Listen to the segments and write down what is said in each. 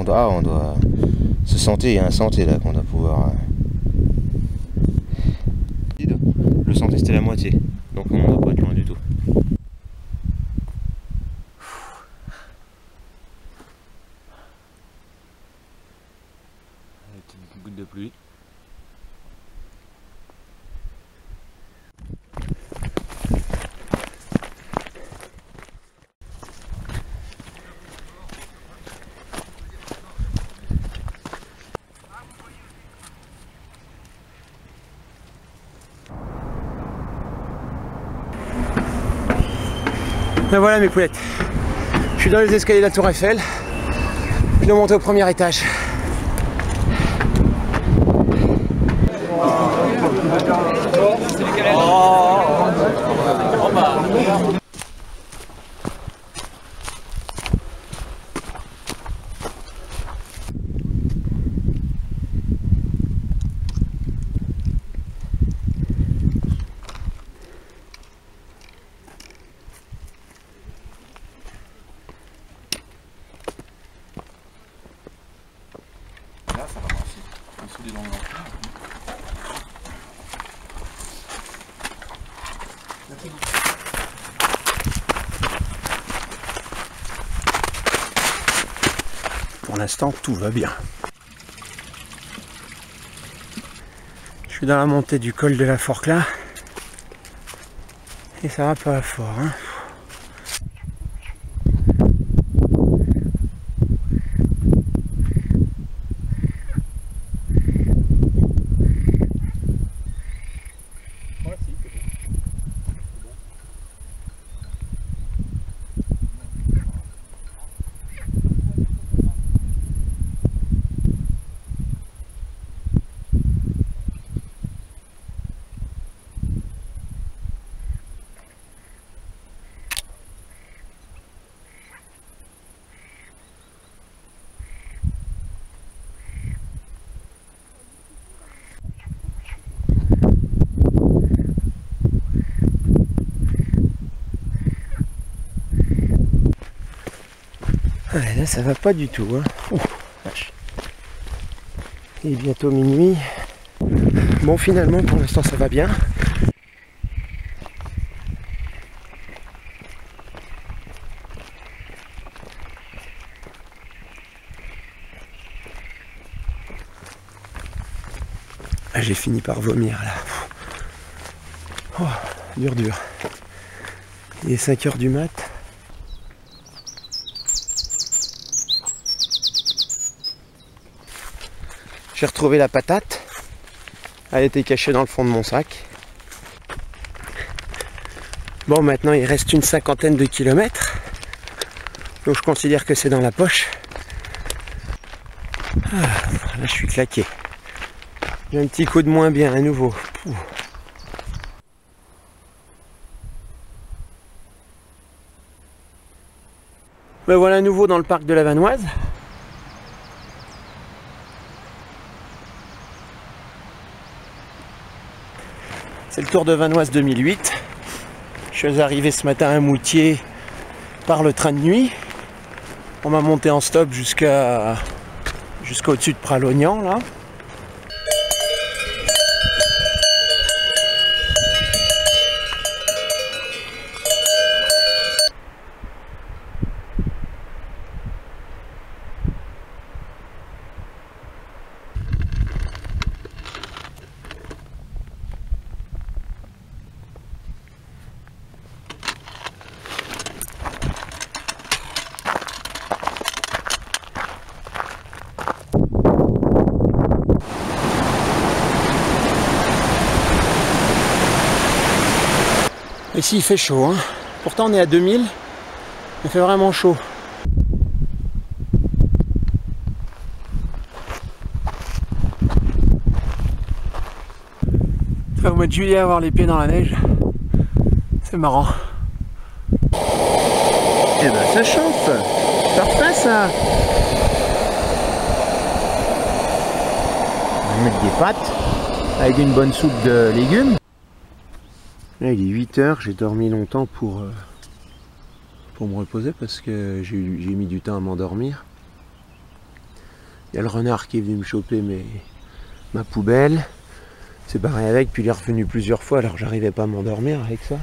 doit se sentir, il y a un sentier là qu'on doit pouvoir... Le sentier c'était la moitié, donc on ne doit pas être loin du tout. Une goutte de pluie. Ben voilà mes poulettes, je suis dans les escaliers de la Tour Eiffel, je dois monter au premier étage. Pour l'instant, tout va bien. Je suis dans la montée du col de la Forclaz et ça va pas fort, hein. Ouais, là ça va pas du tout, hein. Ouh, vache. Il est bientôt minuit. Bon, finalement pour l'instant ça va bien. Ah, j'ai fini par vomir là. Oh, dur. Il est 5 h du mat. J'ai retrouvé la patate. Elle était cachée dans le fond de mon sac. Bon, maintenant il reste une 50aine de kilomètres. Donc je considère que c'est dans la poche. Ah, là je suis claqué. J'ai un petit coup de moins bien à nouveau. Pouh. Ben voilà à nouveau dans le parc de la Vanoise. C'est le Tour de Vanoise 2008. Je suis arrivé ce matin à Moutier par le train de nuit. On m'a monté en stop jusqu'au-dessus de Pralognan là. Ici il fait chaud, hein. Pourtant on est à 2000, il fait vraiment chaud. Au mois de juillet avoir les pieds dans la neige, c'est marrant. Eh ben ça chauffe, parfait ça. On va mettre des pâtes avec une bonne soupe de légumes. Là il est 8 h, j'ai dormi longtemps pour me reposer parce que j'ai mis du temps à m'endormir. Il y a le renard qui est venu me choper ma poubelle. C'est barré avec, puis il est revenu plusieurs fois, alors j'arrivais pas à m'endormir avec ça.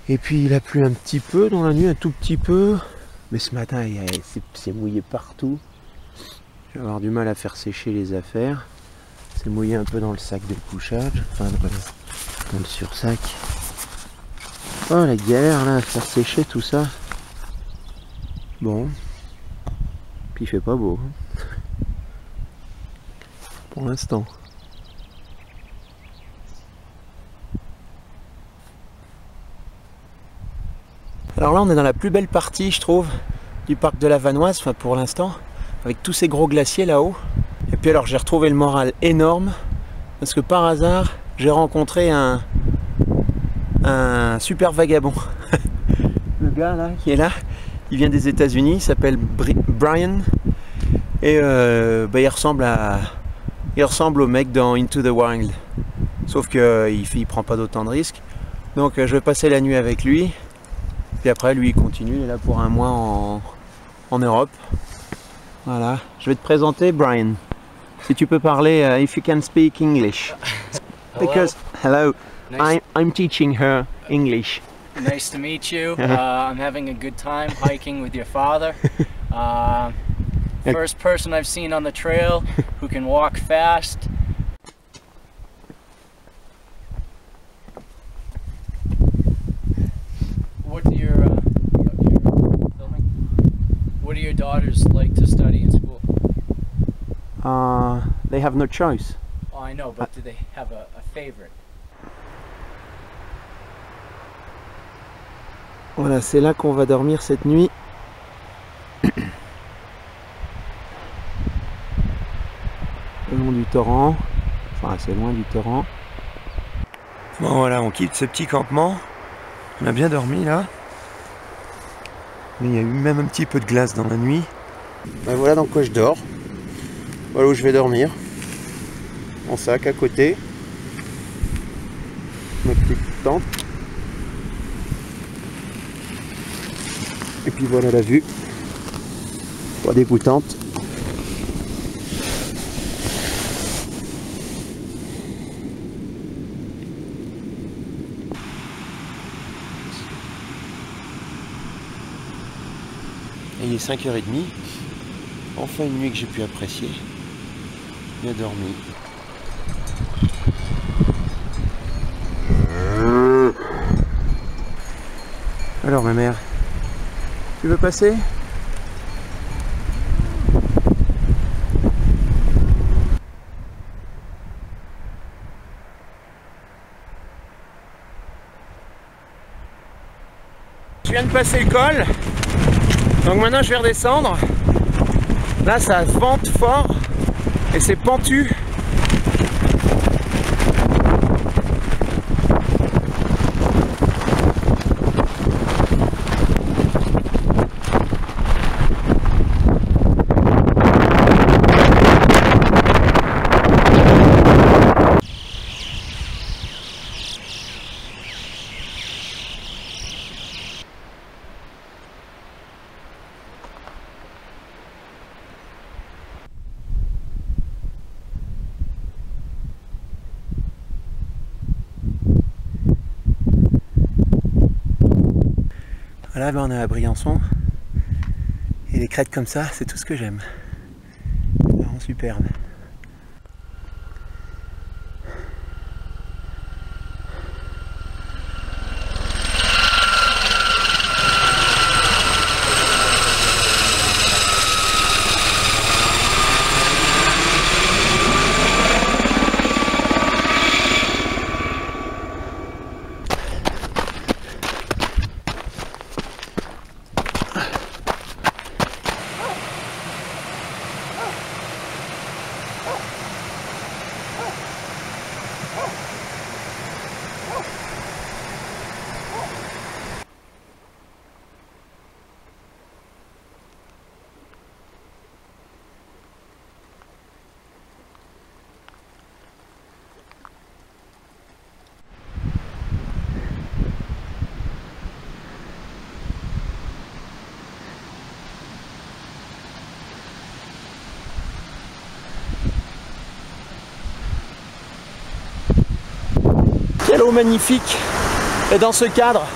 Et puis il a plu un petit peu dans la nuit, un tout petit peu. Mais ce matin, c'est mouillé partout. Je vais avoir du mal à faire sécher les affaires. C'est mouillé un peu dans le sac de couchage, enfin dans le sursac. Oh la galère là, à faire sécher tout ça. Bon. Puis il fait pas beau. Pour l'instant. Alors là on est dans la plus belle partie je trouve du parc de la Vanoise, enfin pour l'instant, avec tous ces gros glaciers là-haut. Et puis alors j'ai retrouvé le moral énorme parce que par hasard j'ai rencontré un super vagabond. Le gars là qui est là, il vient des États-Unis, il s'appelle Brian et il ressemble au mec dans Into the Wild, sauf qu'il prend pas d'autant de risques. Donc je vais passer la nuit avec lui. Puis après, lui, il continue, il est là pour un mois en Europe. Voilà. Je vais te présenter Brian. Si tu peux parler, if you can speak English. Because, hello, Nice. I'm teaching her English. Nice to meet you. I'm having a good time hiking with your father. First person I've seen on the trail who can walk fast. What do your daughters like to study in school? They have no choice. Oh, I know, but do they have a favorite? Voilà, c'est là qu'on va dormir cette nuit. Le long du torrent. Enfin, assez loin du torrent. Bon, voilà, on quitte ce petit campement. On a bien dormi là. Mais il y a eu même un petit peu de glace dans la nuit. Ben voilà dans quoi je dors. Voilà où je vais dormir. Mon sac à côté. Ma petite tente. Et puis voilà la vue. Pas dégoûtante. Et il est 5h30. Enfin une nuit que j'ai pu apprécier. Bien dormi. Alors ma mère, tu veux passer ? Je viens de passer le col, donc maintenant je vais redescendre. Là ça vente fort et c'est pentu. Voilà, ben on est à Briançon et les crêtes comme ça, c'est tout ce que j'aime. C'est vraiment superbe. Quelle eau magnifique! Et dans ce cadre,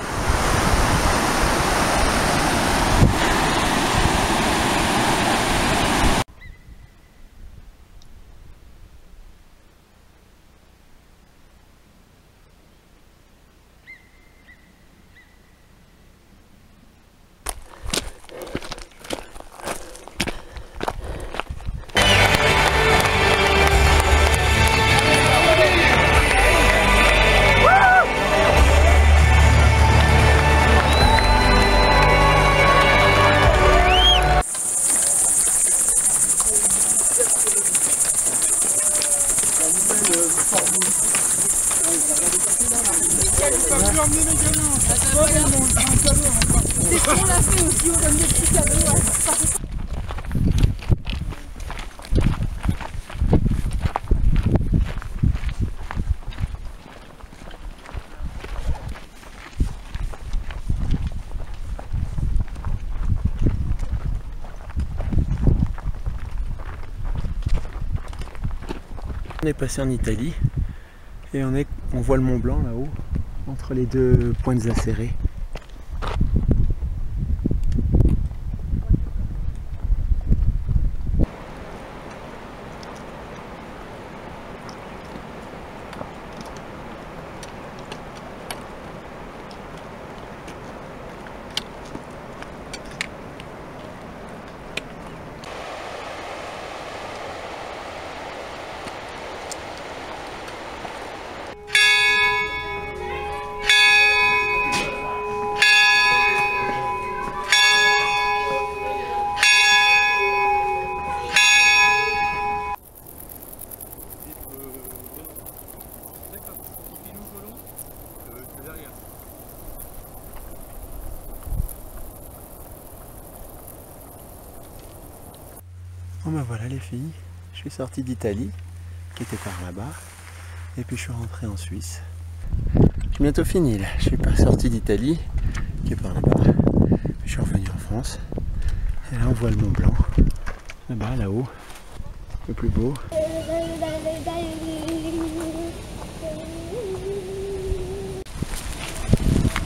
on est passé en Italie et on voit le Mont Blanc là-haut, entre les deux pointes acérées. Bon ben voilà les filles, je suis sorti d'Italie, qui était par là-bas, et puis je suis rentré en Suisse. Je suis bientôt fini là, je suis pas sorti d'Italie, qui est par là-bas, je suis revenu en France, et là on voit le Mont Blanc, là-bas, là-haut, le plus beau.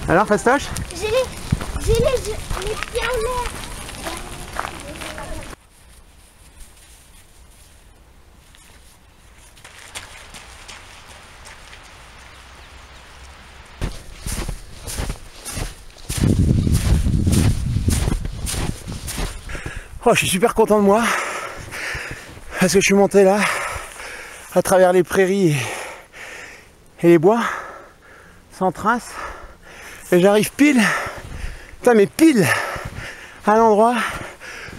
Alors Fastoche? J'ai les pieds en l'air. Oh, je suis super content de moi parce que je suis monté là à travers les prairies et les bois sans trace et j'arrive pile, putain mais pile à l'endroit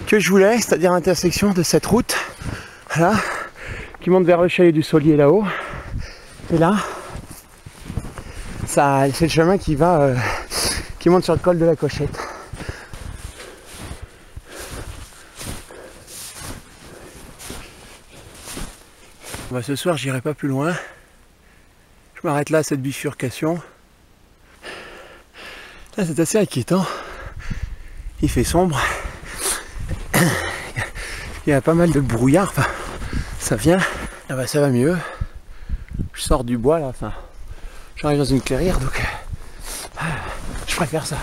que je voulais, c'est-à-dire l'intersection de cette route là qui monte vers le chalet du Saulier là-haut et là ça c'est le chemin qui va qui monte sur le col de la Cochette. Bah, ce soir j'irai pas plus loin, je m'arrête là à cette bifurcation. Là c'est assez inquiétant, il fait sombre, il y a pas mal de brouillard, enfin, ça vient, ah bah, ça va mieux, je sors du bois là, enfin, j'arrive dans une clairière donc je préfère ça.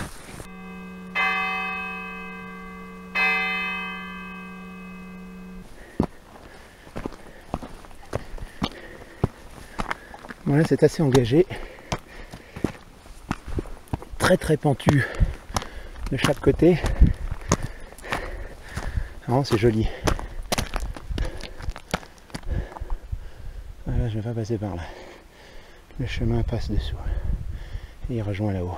Voilà, c'est assez engagé, très pentu de chaque côté. Non, c'est joli. Voilà, je vais pas passer par là. Le chemin passe dessous et il rejoint là-haut.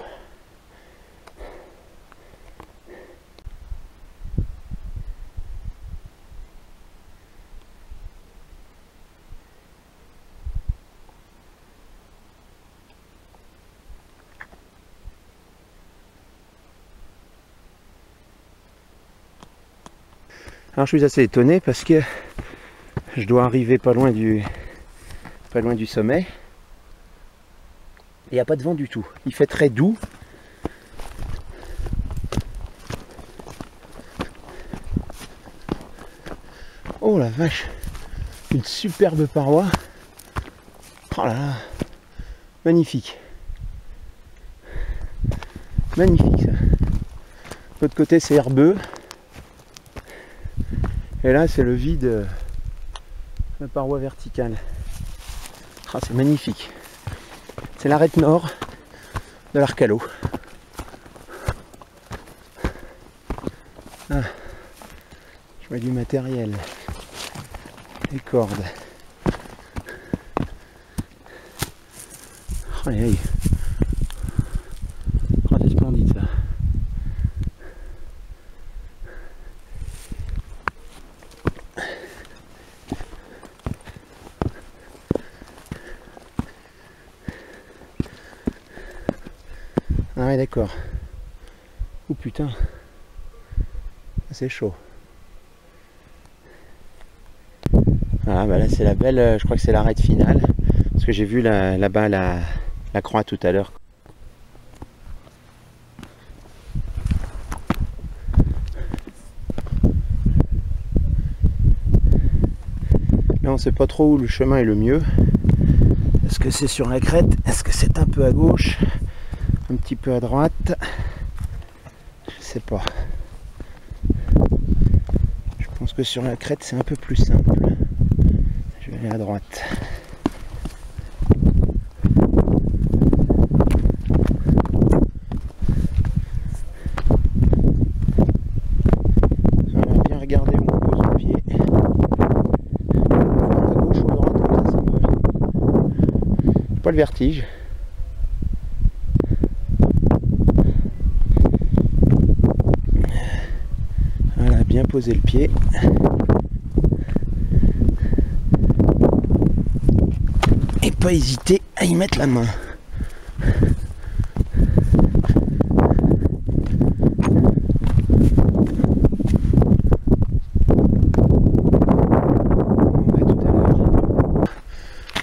Alors je suis assez étonné parce que je dois arriver pas loin du sommet. Il n'y a pas de vent du tout. Il fait très doux. Oh la vache, une superbe paroi. Oh là là, Magnifique. Magnifique ça. De l'autre côté c'est herbeux. Et là c'est le vide, la paroi verticale. Ah, c'est magnifique. C'est l'arête nord de l'Arcalo. Ah, je vois du matériel. Les cordes. Aïe aïe. Oh, c'est splendide ça. Ah ouais d'accord. Oh putain. C'est chaud. Ah bah là c'est la belle, je crois que c'est l'arête finale. Parce que j'ai vu là-bas la croix tout à l'heure. Là on sait pas trop où le chemin est le mieux. Est-ce que c'est sur la crête? Est-ce que c'est un peu à gauche? Un petit peu à droite? Je sais pas. Je pense que sur la crête c'est un peu plus simple. Je vais aller à droite. J'aimerais bien regarder où on pose le pied. À gauche ou à droite, comme ça me... J'ai pas le vertige. Voilà, bien poser le pied. Et pas hésiter à y mettre la main.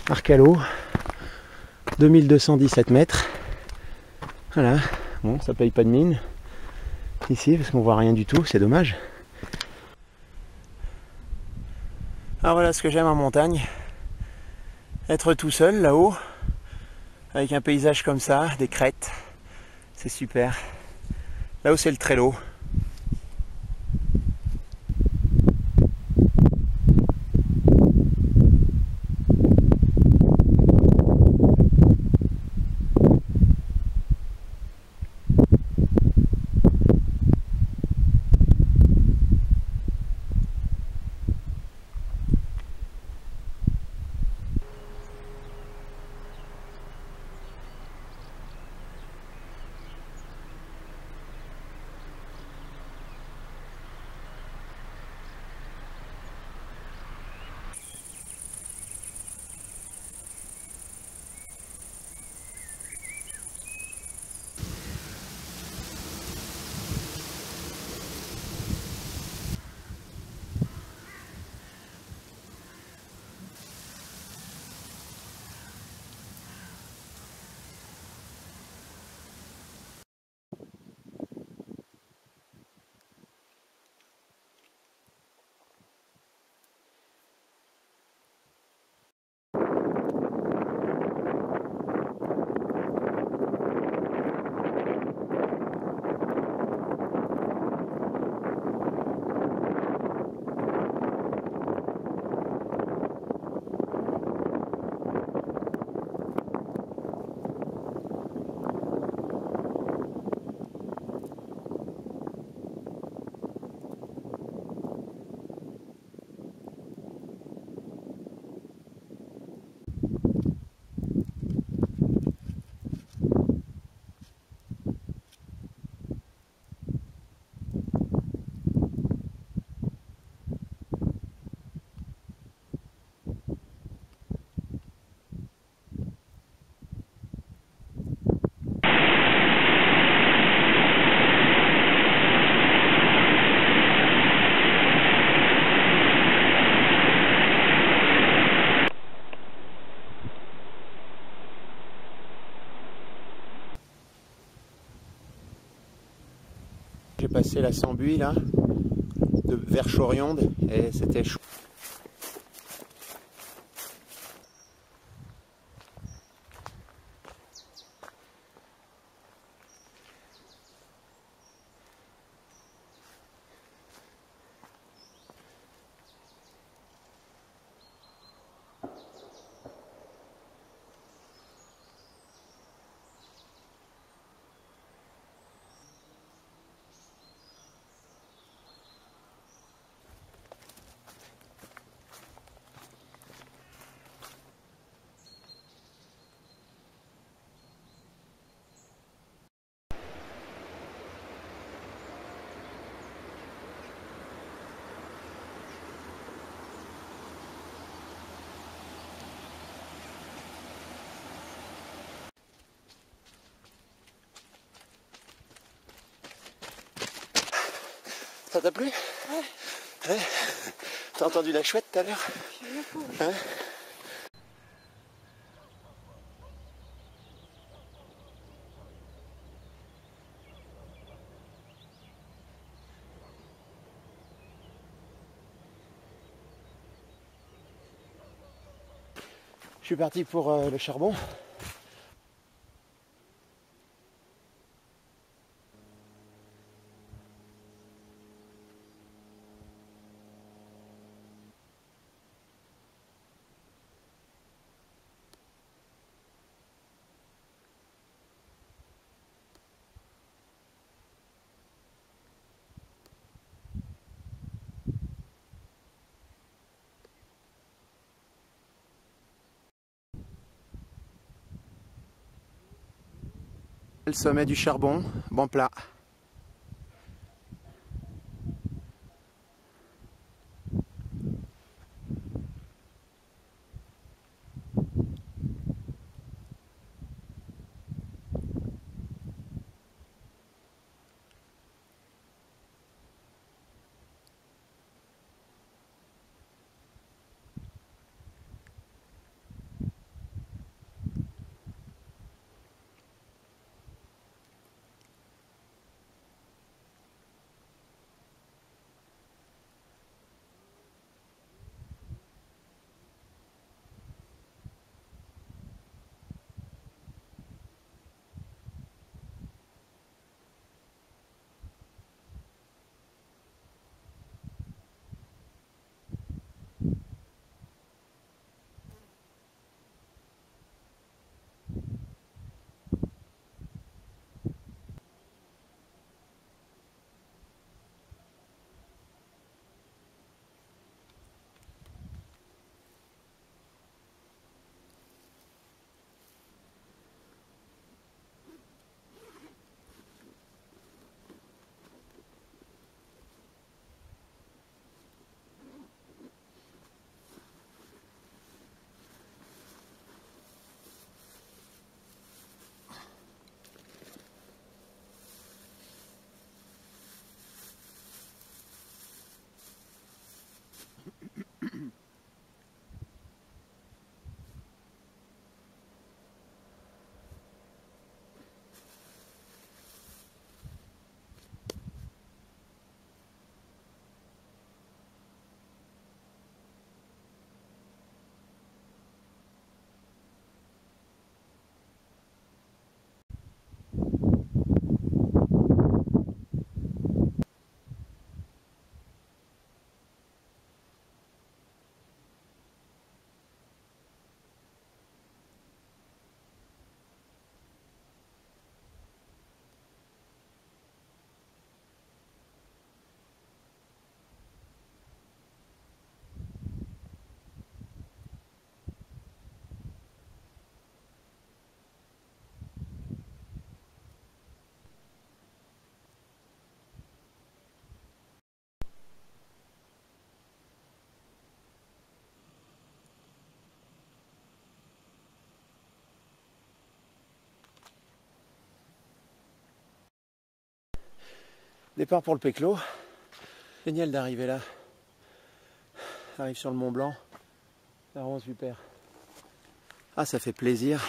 Arcalo, 2217 mètres. Voilà, bon, ça paye pas de mine ici parce qu'on voit rien du tout, c'est dommage. Alors voilà ce que j'aime en montagne. Être tout seul là-haut, avec un paysage comme ça, des crêtes, c'est super. Là-haut c'est le Trello. J'ai passé la Sambuie là, vers Chorionde, et c'était chaud. Ça t'a plu? Ouais. T'as entendu la chouette tout à l'heure? Hein? Je suis parti pour le charbon. Le sommet du charbon, bon plat. Départ pour le Péclo. Génial d'arriver là. Arrive sur le Mont Blanc. C'est vraiment super. Ah, ça fait plaisir.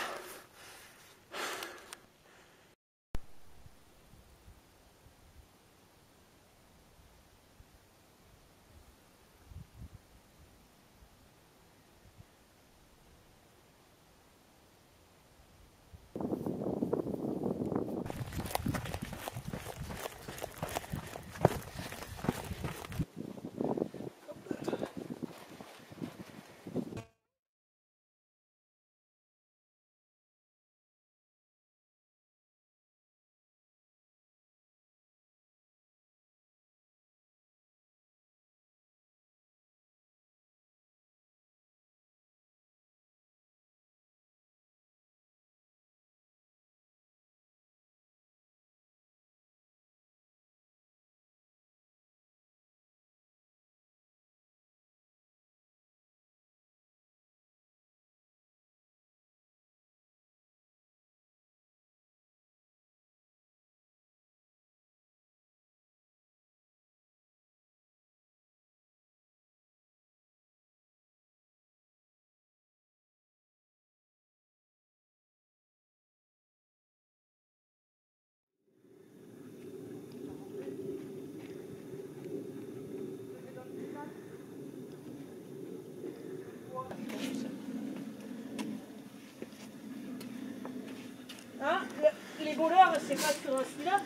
les voleurs, c'est pas sur celui-là.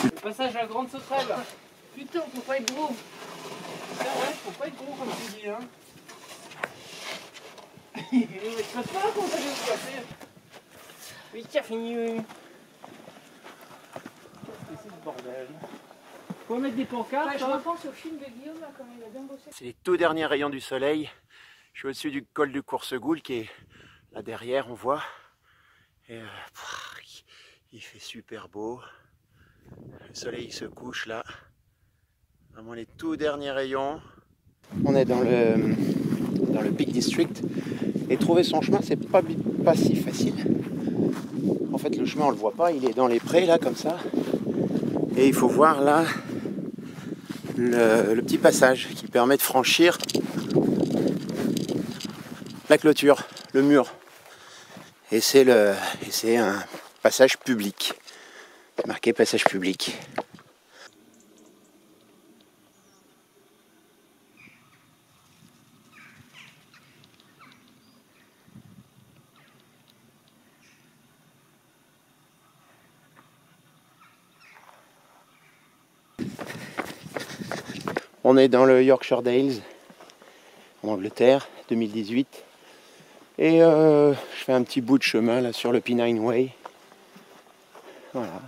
Le passage à la grande sauterelle. Putain, faut pas être gros. C'est vrai, faut pas être gros comme tu dis, hein. Mais tu passes pas là, comment ça vient de se passer? Oui, qui a fini. C'est ce bordel. Faut mettre des pancartes. Ouais, je repense au film de Guillaume, là, comment il a bien bossé. C'est les tout derniers rayons du soleil. Je suis au-dessus du col du Coursegoule qui est là derrière, on voit. Et il fait super beau. Le soleil se couche là. Vraiment les tout derniers rayons. On est dans le Peak District. Et trouver son chemin, c'est pas si facile. En fait, le chemin, on le voit pas. Il est dans les prés là, comme ça. Et il faut voir là le petit passage qui permet de franchir la clôture, le mur. Et c'est un passage public. Marqué passage public. On est dans le Yorkshire Dales, en Angleterre, 2018. Et je fais un petit bout de chemin là sur le Pennine Way. Voilà.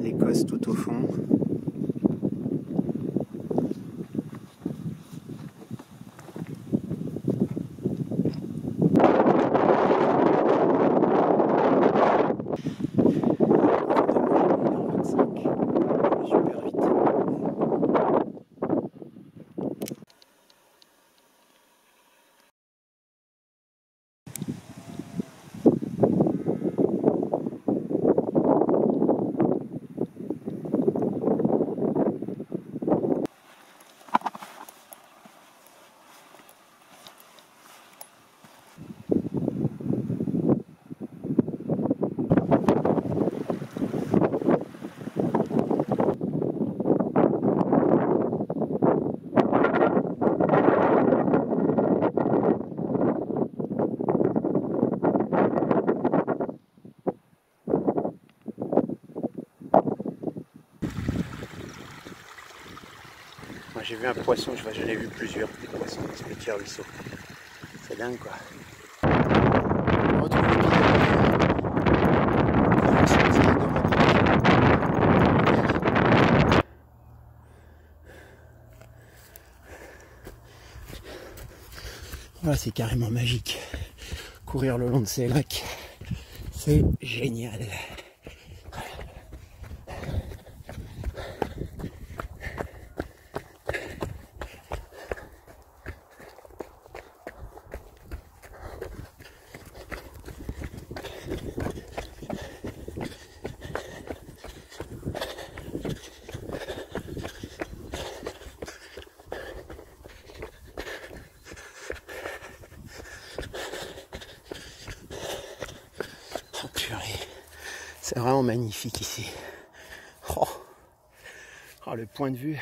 L'Écosse tout au fond. Super vite. Moi j'ai vu un poisson, j'en ai vu plusieurs poissons dans ce petit ruisseau. C'est dingue quoi. On retrouve le pied. Voilà, c'est carrément magique. Courir le long de ces lacs, c'est génial. C'est vraiment magnifique ici. Oh, le point de vue.